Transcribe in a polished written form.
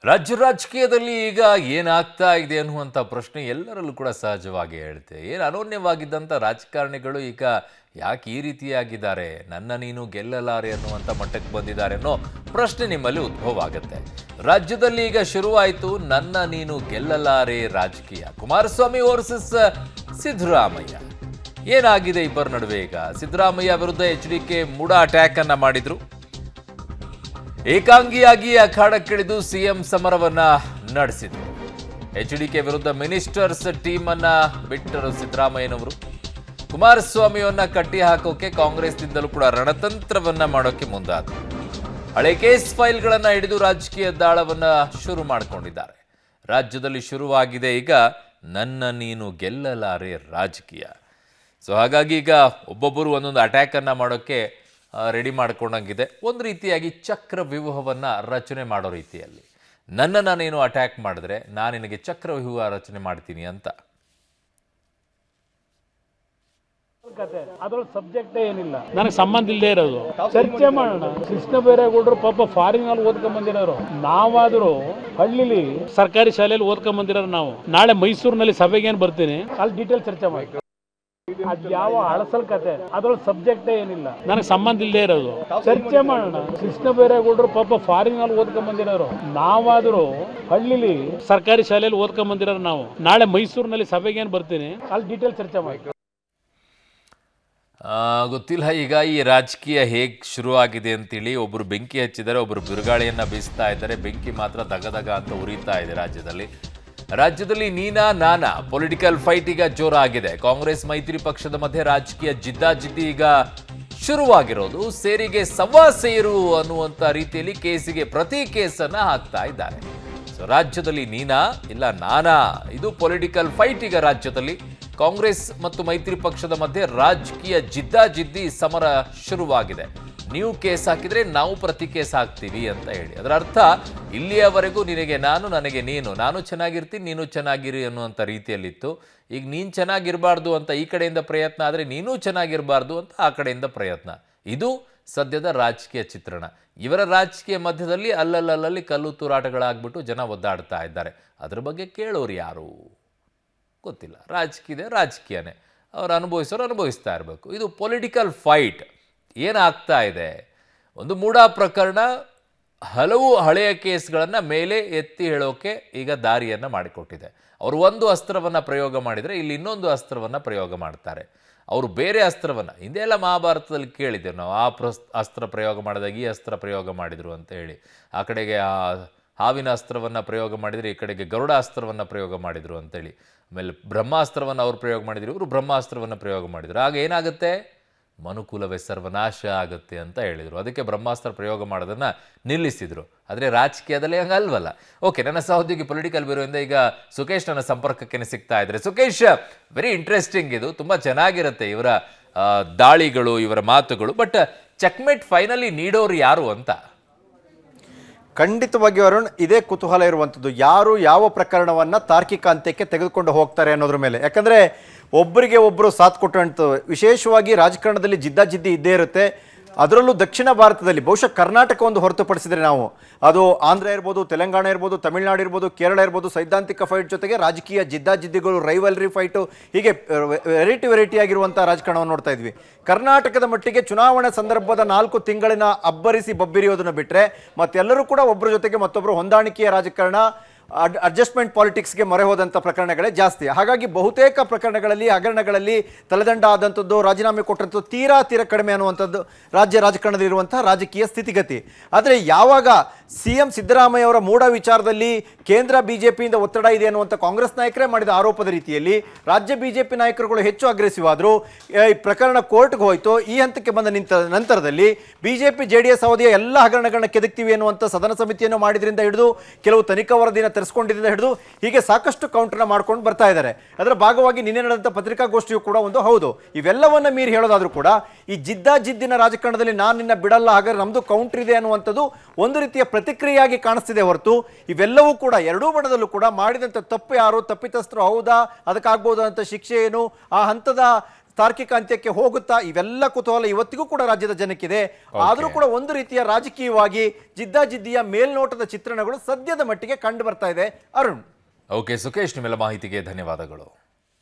ರಾಜ್ಯ ರಾಜಕೀಯದಲ್ಲಿ ಈಗ ಏನಾಗ್ತಾ ಇದೆ ಅನ್ನುವಂಥ ಪ್ರಶ್ನೆ ಎಲ್ಲರಲ್ಲೂ ಕೂಡ ಸಹಜವಾಗಿ ಹೇಳುತ್ತೆ. ಏನು ಅನನ್ಯವಾಗಿದ್ದಂಥ ರಾಜಕಾರಣಿಗಳು ಈಗ ಯಾಕೆ ಈ ರೀತಿಯಾಗಿದ್ದಾರೆ, ನನ್ನ ನೀನು ಗೆಲ್ಲಲಾರೆ ಅನ್ನುವಂಥ ಮಟ್ಟಕ್ಕೆ ಬಂದಿದ್ದಾರೆ ಅನ್ನೋ ಪ್ರಶ್ನೆ ನಿಮ್ಮಲ್ಲಿ ಉದ್ಭವ ಆಗುತ್ತೆ. ರಾಜ್ಯದಲ್ಲಿ ಈಗ ಶುರುವಾಯಿತು ನನ್ನ ನೀನು ಗೆಲ್ಲಲಾರೆ ರಾಜಕೀಯ. ಕುಮಾರಸ್ವಾಮಿ ವರ್ಸಸ್ ಸಿದ್ದರಾಮಯ್ಯ. ಏನಾಗಿದೆ ಇಬ್ಬರ ನಡುವೆ? ಈಗ ಸಿದ್ದರಾಮಯ್ಯ ವಿರುದ್ಧ HDK ಮೂಡ ಅಟ್ಯಾಕ್ ಅನ್ನ ಮಾಡಿದ್ರು. ಏಕಾಂಗಿಯಾಗಿ ಅಖಾಡಕ್ಕಿಳಿದು ಸಿಎಂ ಸಮರವನ್ನ ನಡೆಸಿದ್ರು. HDK ವಿರುದ್ಧ ಮಿನಿಸ್ಟರ್ಸ್ ಟೀಮ್ ಅನ್ನ ಬಿಟ್ಟರು ಸಿದ್ದರಾಮಯ್ಯನವರು. ಕುಮಾರಸ್ವಾಮಿಯನ್ನ ಕಟ್ಟಿ ಹಾಕೋಕೆ ಕಾಂಗ್ರೆಸ್ನಿಂದಲೂ ಕೂಡ ರಣತಂತ್ರವನ್ನ ಮಾಡೋಕೆ ಮುಂದಾದರು. ಹಳೆ ಕೇಸ್ ಫೈಲ್ಗಳನ್ನ ಹಿಡಿದು ರಾಜಕೀಯ ದಾಳವನ್ನ ಶುರು ಮಾಡಿಕೊಂಡಿದ್ದಾರೆ. ರಾಜ್ಯದಲ್ಲಿ ಶುರುವಾಗಿದೆ ಈಗ ನನ್ನ ನೀನು ಗೆಲ್ಲಲಾರೆ ರಾಜಕೀಯ. ಸೊ ಹಾಗಾಗಿ ಈಗ ಒಬ್ಬೊಬ್ಬರು ಒಂದೊಂದು ಅಟ್ಯಾಕ್ ಅನ್ನ ಮಾಡೋಕೆ ರೆಡಿ ಮಾಡ್ಕೊಂಡಂಗಿದೆ. ಒಂದು ರೀತಿಯಾಗಿ ಚಕ್ರ ವ್ಯೂಹವನ್ನು ರಚನೆ ಮಾಡೋ ರೀತಿಯಲ್ಲಿ ನನ್ನನ್ನು ನೀನು ಅಟ್ಯಾಕ್ ಮಾಡಿದ್ರೆ ನಾನು ನಿನಗೆ ಚಕ್ರ ವ್ಯೂಹ ರಚನೆ ಮಾಡ್ತೀನಿ ಅಂತ. ಅದ್ರೊಳಗೆ ಸಬ್ಜೆಕ್ಟೇ ಏನಿಲ್ಲ, ನನಗೆ ಸಂಬಂಧ ಇಲ್ಲದೆ ಇರೋದು. ಚರ್ಚೆ ಮಾಡೋಣ. ಕೃಷ್ಣ ಬೈರೇಗೌಡರು ಪಾಪ ಫಾರಿನ್ ಅಲ್ಲಿ ಓದ್ಕೊಂಡ್ ಬಂದಿರೋರು, ನಾವಾದ್ರೂ ಹಳ್ಳಿಲಿ ಸರ್ಕಾರಿ ಶಾಲೆಯಲ್ಲಿ ಓದ್ಕೊಂಡ್ ಬಂದಿರೋರು. ನಾವು ನಾಳೆ ಮೈಸೂರಿನಲ್ಲಿ ಸಭೆಗೆ ಏನ್ ಬರ್ತೀನಿ, ಅಲ್ಲಿ ಡೀಟೇಲ್ ಚರ್ಚೆ ಮಾಡಿ. ಅದ್ ಯಾವ ಅಳಸಲ್ ಕತೆ, ಅದ್ರೊಳಗೆ ಸಬ್ಜೆಕ್ಟೇ ಏನಿಲ್ಲ, ನನಗೆ ಸಂಬಂಧ ಇಲ್ಲದೆ ಇರೋದು. ಚರ್ಚೆ ಮಾಡೋಣ. ಕೃಷ್ಣ ಬೈರೇಗೌಡರು ಪಾಪ ಫಾರಿನ್ ಅಲ್ಲಿ ಓದ್ಕೊಂಡ್ ಬಂದಿರೋರು, ನಾವಾದ್ರೂ ಹಳ್ಳಿಲಿ ಸರ್ಕಾರಿ ಶಾಲೆಯಲ್ಲಿ ಓದ್ಕೊಂಡ್ ಬಂದಿರೋರು. ನಾವು ನಾಳೆ ಮೈಸೂರಿನಲ್ಲಿ ಸಭೆಗೆ ಏನ್ ಬರ್ತೀನಿ, ಅಲ್ಲಿ ಡೀಟೇಲ್ ಚರ್ಚೆ ಮಾಡಿ. ಗೊತ್ತಿಲ್ಲ ಈಗ ಈ ರಾಜಕೀಯ ಹೇಗೆ ಶುರುವಾಗಿದೆ ಅಂತೇಳಿ. ಒಬ್ಬರು ಬೆಂಕಿ ಹಚ್ಚಿದ್ದಾರೆ, ಒಬ್ಬರು ಬಿರುಗಾಳಿಯನ್ನು ಬೀಸ್ತಾ ಇದ್ದಾರೆ. ಬೆಂಕಿ ಮಾತ್ರ ದಗದಗ ಅಂತ ಉರಿತಾ ಇದೆ ರಾಜ್ಯದಲ್ಲಿ ನೀನಾ ನಾನಾ ಪೊಲಿಟಿಕಲ್ ಫೈಟ್ ಈಗ ಜೋರಾಗಿದೆ. ಕಾಂಗ್ರೆಸ್ ಮೈತ್ರಿ ಪಕ್ಷದ ಮಧ್ಯೆ ರಾಜಕೀಯ ಜಿದ್ದಾಜಿದ್ದಿ ಈಗ ಶುರುವಾಗಿರೋದು. ಸೇರಿಗೆ ಸವಾ ಸೇರು ಅನ್ನುವಂಥ ರೀತಿಯಲ್ಲಿ ಕೇಸಿಗೆ ಪ್ರತಿ ಕೇಸನ್ನು ಹಾಕ್ತಾ ಇದ್ದಾರೆ. ಸೊ ರಾಜ್ಯದಲ್ಲಿ ನೀನಾ ಇಲ್ಲ ನಾನಾ, ಇದು ಪೊಲಿಟಿಕಲ್ ಫೈಟ್ ಈಗ ರಾಜ್ಯದಲ್ಲಿ. ಕಾಂಗ್ರೆಸ್ ಮತ್ತು ಮೈತ್ರಿ ಪಕ್ಷದ ಮಧ್ಯೆ ರಾಜಕೀಯ ಜಿದ್ದಾಜಿದ್ದಿ ಸಮರ ಶುರುವಾಗಿದೆ. ನೀವು ಕೇಸ್ ಹಾಕಿದ್ರೆ ನಾವು ಪ್ರತಿ ಕೇಸ್ ಹಾಕ್ತೀವಿ ಅಂತ ಹೇಳಿ. ಅದರ ಅರ್ಥ ಇಲ್ಲಿಯವರೆಗೂ ನಿನಗೆ ನಾನು, ನನಗೆ ನೀನು, ನಾನು ಚೆನ್ನಾಗಿರ್ತೀನಿ ನೀನು ಚೆನ್ನಾಗಿರಿ ಅನ್ನುವಂಥ ರೀತಿಯಲ್ಲಿತ್ತು. ಈಗ ನೀನು ಚೆನ್ನಾಗಿರಬಾರ್ದು ಅಂತ ಈ ಕಡೆಯಿಂದ ಪ್ರಯತ್ನ ಆದರೆ ನೀನೂ ಚೆನ್ನಾಗಿರಬಾರ್ದು ಅಂತ ಆ ಕಡೆಯಿಂದ ಪ್ರಯತ್ನ. ಇದು ಸದ್ಯದ ರಾಜಕೀಯ ಚಿತ್ರಣ. ಇವರ ರಾಜಕೀಯ ಮಧ್ಯದಲ್ಲಿ ಅಲ್ಲಲ್ಲಿ ಕಲ್ಲು ತೂರಾಟಗಳಾಗ್ಬಿಟ್ಟು ಜನ ಒದ್ದಾಡ್ತಾ ಇದ್ದಾರೆ. ಅದ್ರ ಬಗ್ಗೆ ಕೇಳೋರು ಯಾರು ಗೊತ್ತಿಲ್ಲ. ರಾಜಕೀಯನೇ, ಅವ್ರು ಅನುಭವಿಸೋರು ಅನುಭವಿಸ್ತಾ ಇರಬೇಕು. ಇದು ಪೊಲಿಟಿಕಲ್ ಫೈಟ್ ಏನಾಗ್ತಾ ಇದೆ. ಒಂದು ಮೂಡ ಪ್ರಕರಣ ಹಲವು ಹಳೆಯ ಕೇಸ್ಗಳನ್ನು ಮೇಲೆ ಎತ್ತಿ ಹೇಳೋಕೆ ಈಗ ದಾರಿಯನ್ನು ಮಾಡಿಕೊಟ್ಟಿದೆ. ಅವರು ಒಂದು ಅಸ್ತ್ರವನ್ನು ಪ್ರಯೋಗ ಮಾಡಿದರೆ ಇಲ್ಲಿ ಇನ್ನೊಂದು ಅಸ್ತ್ರವನ್ನು ಪ್ರಯೋಗ ಮಾಡ್ತಾರೆ. ಅವರು ಬೇರೆ ಅಸ್ತ್ರವನ್ನು ಹಿಂದೆ ಎಲ್ಲ ಮಹಾಭಾರತದಲ್ಲಿ ಕೇಳಿದ್ದೇವೆ ನಾವು. ಅಸ್ತ್ರ ಪ್ರಯೋಗ ಮಾಡಿದಾಗ ಈ ಅಸ್ತ್ರ ಪ್ರಯೋಗ ಮಾಡಿದರು ಅಂತ ಹೇಳಿ. ಆ ಕಡೆಗೆ ಹಾವಿನ ಅಸ್ತ್ರವನ್ನು ಪ್ರಯೋಗ ಮಾಡಿದರೆ ಈ ಕಡೆಗೆ ಗರುಡ ಅಸ್ತ್ರವನ್ನು ಪ್ರಯೋಗ ಮಾಡಿದರು ಅಂತೇಳಿ. ಆಮೇಲೆ ಬ್ರಹ್ಮಾಸ್ತ್ರವನ್ನು ಅವರು ಪ್ರಯೋಗ ಮಾಡಿದರು, ಇವರು ಬ್ರಹ್ಮಾಸ್ತ್ರವನ್ನು ಪ್ರಯೋಗ ಮಾಡಿದರು. ಆಗ ಏನಾಗುತ್ತೆ, ಮನುಕುಲವೇ ಸರ್ವನಾಶ ಆಗುತ್ತೆ ಅಂತ ಹೇಳಿದರು. ಅದಕ್ಕೆ ಬ್ರಹ್ಮಾಸ್ತ್ರ ಪ್ರಯೋಗ ಮಾಡೋದನ್ನು ನಿಲ್ಲಿಸಿದರು. ಆದರೆ ರಾಜಕೀಯದಲ್ಲಿ ಹಂಗಲ್ವಲ್ಲ. ಓಕೆ, ನನ್ನ ಸಹೋದ್ಯೋಗಿ ಪೊಲಿಟಿಕಲ್ ಬ್ಯೂರೋಯಿಂದ ಈಗ ಸುಕೇಶ್ ನನ್ನ ಸಂಪರ್ಕಕ್ಕೆ ಸಿಗ್ತಾ ಇದ್ದಾರೆ. ಸುಕೇಶ್, ವೆರಿ ಇಂಟ್ರೆಸ್ಟಿಂಗ್, ಇದು ತುಂಬ ಚೆನ್ನಾಗಿರುತ್ತೆ ಇವರ ದಾಳಿಗಳು, ಇವರ ಮಾತುಗಳು. ಬಟ್ ಚೆಕ್ಮೇಟ್ ಫೈನಲಿ ನೀಡೋರು ಯಾರು ಅಂತ? ಖಂಡಿತವಾಗಿ ಅರುಣ್, ಇದೇ ಕುತೂಹಲ ಇರುವಂಥದ್ದು. ಯಾರು ಯಾವ ಪ್ರಕರಣವನ್ನು ತಾರ್ಕಿಕ ಅಂತ್ಯಕ್ಕೆ ತೆಗೆದುಕೊಂಡು ಹೋಗ್ತಾರೆ ಅನ್ನೋದ್ರ ಮೇಲೆ. ಯಾಕಂದರೆ ಒಬ್ಬರಿಗೆ ಒಬ್ಬರು ಸಾಥ್ ಕೊಟ್ಟಂತ ವಿಶೇಷವಾಗಿ ರಾಜಕಾರಣದಲ್ಲಿ ಜಿದ್ದಾಜಿದ್ದಿ ಇದ್ದೇ ಇರುತ್ತೆ. ಅದರಲ್ಲೂ ದಕ್ಷಿಣ ಭಾರತದಲ್ಲಿ, ಬಹುಶಃ ಕರ್ನಾಟಕ ಒಂದು ಹೊರತುಪಡಿಸಿದರೆ ನಾವು, ಅದು ಆಂಧ್ರ ಇರ್ಬೋದು, ತೆಲಂಗಾಣ ಇರ್ಬೋದು, ತಮಿಳುನಾಡು ಇರ್ಬೋದು, ಕೇರಳ ಇರ್ಬೋದು, ಸೈದ್ಧಾಂತಿಕ ಫೈಟ್ ಜೊತೆಗೆ ರಾಜಕೀಯ ಜಿದ್ದಾಜಿದ್ದಿಗಳು, ರೈವಲ್ರಿ ಫೈಟು, ಹೀಗೆ ವೆರೈಟಿ ಆಗಿರುವಂಥ ರಾಜಕಾರಣವನ್ನು ನೋಡ್ತಾ ಇದ್ವಿ. ಕರ್ನಾಟಕದ ಮಟ್ಟಿಗೆ ಚುನಾವಣೆ ಸಂದರ್ಭದ 4 ತಿಂಗಳಿನ ಅಬ್ಬರಿಸಿ ಬಬ್ಬಿರಿಯೋದನ್ನು ಬಿಟ್ಟರೆ ಮತ್ತೆಲ್ಲರೂ ಕೂಡ ಒಬ್ಬರ ಜೊತೆಗೆ ಮತ್ತೊಬ್ಬರು ಹೊಂದಾಣಿಕೆಯ ರಾಜಕಾರಣ, ಅಡ್ಜಸ್ಟ್ಮೆಂಟ್ ಪಾಲಿಟಿಕ್ಸ್ಗೆ ಮೊರೆ ಹೋದಂಥ ಪ್ರಕರಣಗಳೇ ಜಾಸ್ತಿ. ಹಾಗಾಗಿ ಬಹುತೇಕ ಪ್ರಕರಣಗಳಲ್ಲಿ, ಹಗರಣಗಳಲ್ಲಿ ತಲೆದಂಡ ಆದಂಥದ್ದು, ರಾಜೀನಾಮೆ ಕೊಟ್ಟಂಥದ್ದು ತೀರಾ ಕಡಿಮೆ ಅನ್ನುವಂಥದ್ದು ರಾಜ್ಯ ರಾಜಕಾರಣದಲ್ಲಿರುವಂಥ ರಾಜಕೀಯ ಸ್ಥಿತಿಗತಿ. ಆದರೆ ಯಾವಾಗ CM ಸಿದ್ದರಾಮಯ್ಯ ಅವರ ಮೂಡ ವಿಚಾರದಲ್ಲಿ ಕೇಂದ್ರ BJPಯಿಂದ ಒತ್ತಡ ಇದೆ ಅನ್ನುವಂಥ ಕಾಂಗ್ರೆಸ್ ನಾಯಕರೇ ಮಾಡಿದ ಆರೋಪದ ರೀತಿಯಲ್ಲಿ ರಾಜ್ಯ BJP ನಾಯಕರುಗಳು ಹೆಚ್ಚು ಅಗ್ರೆಸಿವ್ ಆದರು. ಈ ಪ್ರಕರಣ ಕೋರ್ಟ್ಗೆ ಹೋಯಿತು. ಈ ಹಂತಕ್ಕೆ ಬಂದ ನಂತರದಲ್ಲಿ BJP JDS ಅವಧಿಯ ಎಲ್ಲ ಹಗರಣಗಳನ್ನ ಕೆದಕ್ತೀವಿ ಅನ್ನುವಂಥ ಸದನ ಸಮಿತಿಯನ್ನು ಮಾಡಿದ್ರಿಂದ ಹಿಡಿದು, ಕೆಲವು ತನಿಖಾ ವರದಿನ ತರಿಸ್ಕೊಂಡಿದ್ದರಿಂದ ಹಿಡಿದು, ಹೀಗೆ ಸಾಕಷ್ಟು ಕೌಂಟರ್ನ ಮಾಡ್ಕೊಂಡು ಬರ್ತಾ ಇದ್ದಾರೆ. ಅದರ ಭಾಗವಾಗಿ ನಿನ್ನೆ ನಡೆದಂಥ ಪತ್ರಿಕಾಗೋಷ್ಠಿಯು ಕೂಡ ಒಂದು ಹೌದು. ಇವೆಲ್ಲವನ್ನ ಮೀರಿ ಹೇಳೋದಾದ್ರೂ ಕೂಡ ಈ ಜಿದ್ದಾಜಿದ್ದಿನ ರಾಜಕಾರಣದಲ್ಲಿ ನಾನು ನಿನ್ನ ಬಿಡಲ್ಲ, ಹಾಗಾದ್ರೆ ನಮ್ದು ಕೌಂಟರ್ ಇದೆ ಅನ್ನುವಂಥದ್ದು ಒಂದು ರೀತಿಯ ಪ್ರತಿಕ್ರಿಯೆಯಾಗಿ ಕಾಣಿಸ್ತಿದೆ ಹೊರತು ಇವೆಲ್ಲವೂ ಕೂಡ ಎರಡೂ ಬಣದಲ್ಲೂ ಕೂಡ ಮಾಡಿದಂಥ ತಪ್ಪು ಯಾರು, ತಪ್ಪಿತಸ್ಥರು ಹೌದಾ, ಅದಕ್ಕಾಗ್ಬೋದು ಅಂತ ಶಿಕ್ಷೆ ಏನು, ಆ ಹಂತದ ತಾರ್ಕಿಕ ಅಂತ್ಯಕ್ಕೆ ಹೋಗುತ್ತಾ, ಇವೆಲ್ಲ ಕುತೂಹಲ ಇವತ್ತಿಗೂ ಕೂಡ ರಾಜ್ಯದ ಜನಕ್ಕಿದೆ. ಆದರೂ ಕೂಡ ಒಂದು ರೀತಿಯ ರಾಜಕೀಯವಾಗಿ ಜಿದ್ದಾಜಿದ್ದಿಯ ಮೇಲ್ನೋಟದ ಚಿತ್ರಣಗಳು ಸದ್ಯದ ಮಟ್ಟಿಗೆ ಕಂಡು ಬರ್ತಾ ಇದೆ. ಅರುಣ್. ಓಕೆ ಸುಖೇಶ್, ನಿಮ್ಮೆಲ್ಲ ಮಾಹಿತಿಗೆ ಧನ್ಯವಾದಗಳು.